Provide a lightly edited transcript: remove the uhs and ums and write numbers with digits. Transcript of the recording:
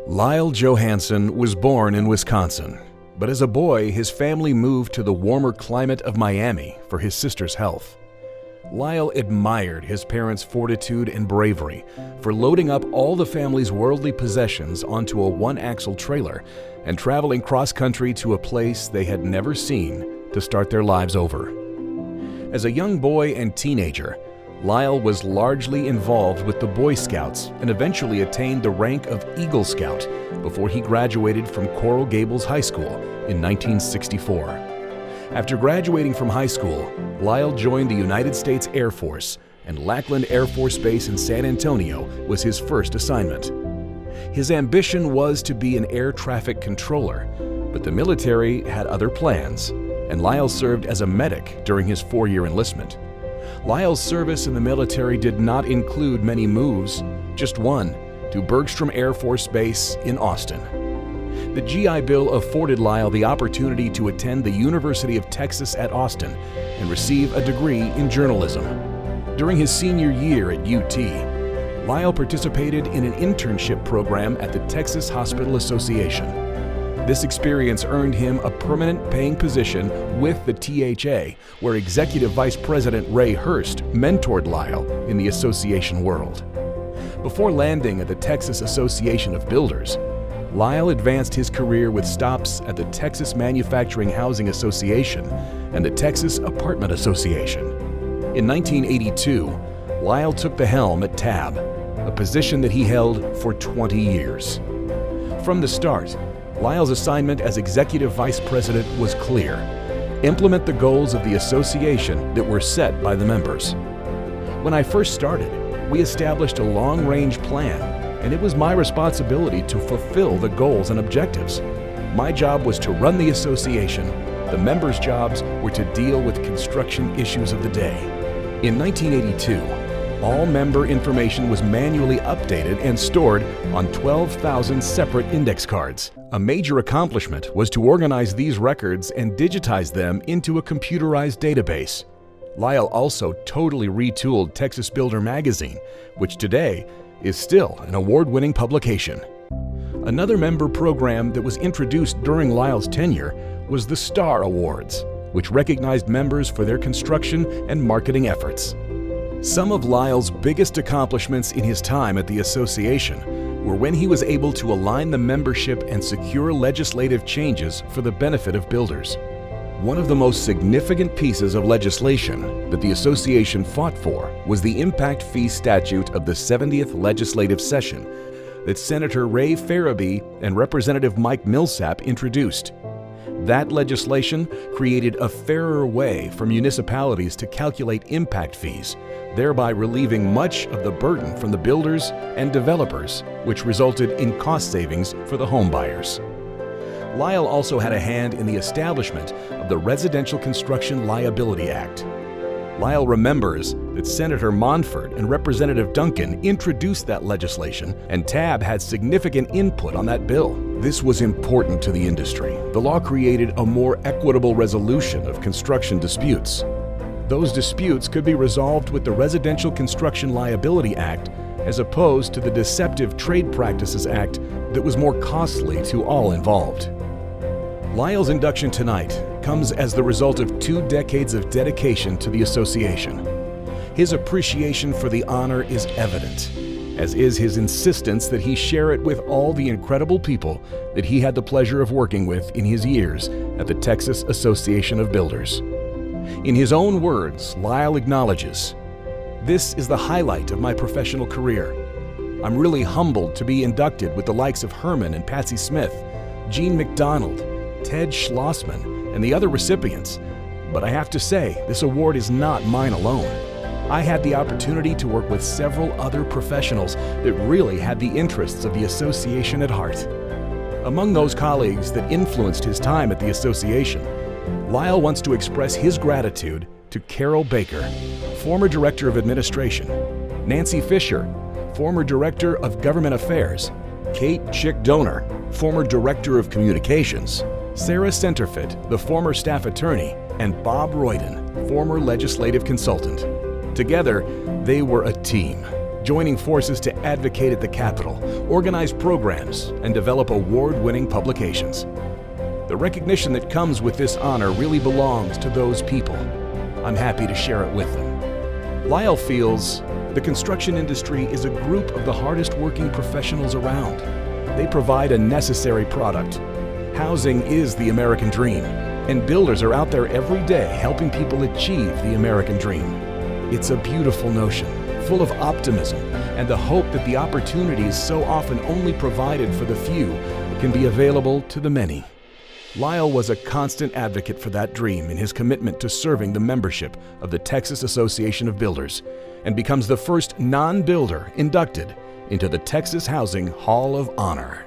Lyle Johansen was born in Wisconsin, but as a boy, his family moved to the warmer climate of Miami for his sister's health. Lyle admired his parents' fortitude and bravery for loading up all the family's worldly possessions onto a one-axle trailer and traveling cross-country to a place they had never seen to start their lives over. As a young boy and teenager, Lyle was largely involved with the Boy Scouts and eventually attained the rank of Eagle Scout before he graduated from Coral Gables High School in 1964. After graduating from high school, Lyle joined the United States Air Force, and Lackland Air Force Base in San Antonio was his first assignment. His ambition was to be an air traffic controller, but the military had other plans, and Lyle served as a medic during his 4-year enlistment. Lyle's service in the military did not include many moves, just one, to Bergstrom Air Force Base in Austin. The GI Bill afforded Lyle the opportunity to attend the University of Texas at Austin and receive a degree in journalism. During his senior year at UT, Lyle participated in an internship program at the Texas Hospital Association. This experience earned him a permanent paying position with the THA, where Executive Vice President Ray Hurst mentored Lyle in the association world. Before landing at the Texas Association of Builders, Lyle advanced his career with stops at the Texas Manufacturing Housing Association and the Texas Apartment Association. In 1982, Lyle took the helm at TAB, a position that he held for 20 years. From the start, Lyle's assignment as Executive Vice President was clear: implement the goals of the association that were set by the members. When I first started, we established a long-range plan, and it was my responsibility to fulfill the goals and objectives. My job was to run the association. The members' jobs were to deal with construction issues of the day. In 1982, all member information was manually updated and stored on 12,000 separate index cards. A major accomplishment was to organize these records and digitize them into a computerized database. Lyle also totally retooled Texas Builder magazine, which today is still an award-winning publication. Another member program that was introduced during Lyle's tenure was the Star Awards, which recognized members for their construction and marketing efforts. Some of Lyle's biggest accomplishments in his time at the association were when he was able to align the membership and secure legislative changes for the benefit of builders. One of the most significant pieces of legislation that the association fought for was the impact fee statute of the 70th legislative session that Senator Ray Farabee and Representative Mike Millsap introduced. That legislation created a fairer way for municipalities to calculate impact fees, thereby relieving much of the burden from the builders and developers, which resulted in cost savings for the home buyers. Lyle also had a hand in the establishment of the Residential Construction Liability Act. Lyle remembers that Senator Monfort and Representative Duncan introduced that legislation, and TAB had significant input on that bill. This was important to the industry. The law created a more equitable resolution of construction disputes. Those disputes could be resolved with the Residential Construction Liability Act as opposed to the Deceptive Trade Practices Act that was more costly to all involved. Lyle's induction tonight comes as the result of 2 decades of dedication to the association. His appreciation for the honor is evident, as is his insistence that he share it with all the incredible people that he had the pleasure of working with in his years at the Texas Association of Builders. In his own words, Lyle acknowledges, "This is the highlight of my professional career. I'm really humbled to be inducted with the likes of Herman and Patsy Smith, Gene McDonald, Ted Schlossman, and the other recipients, but I have to say, this award is not mine alone. I had the opportunity to work with several other professionals that really had the interests of the association at heart." Among those colleagues that influenced his time at the association, Lyle wants to express his gratitude to Carol Baker, former Director of Administration, Nancy Fisher, former Director of Government Affairs, Kate Chick Donor, former Director of Communications, Sarah Centerfit, the former staff attorney, and Bob Royden, former legislative consultant. Together, they were a team, joining forces to advocate at the Capitol, organize programs, and develop award-winning publications. The recognition that comes with this honor really belongs to those people. I'm happy to share it with them. Lyle feels the construction industry is a group of the hardest working professionals around. They provide a necessary product. Housing is the American dream, and builders are out there every day helping people achieve the American dream. It's a beautiful notion, full of optimism and the hope that the opportunities so often only provided for the few can be available to the many. Lyle was a constant advocate for that dream in his commitment to serving the membership of the Texas Association of Builders, and becomes the first non-builder inducted into the Texas Housing Hall of Honor.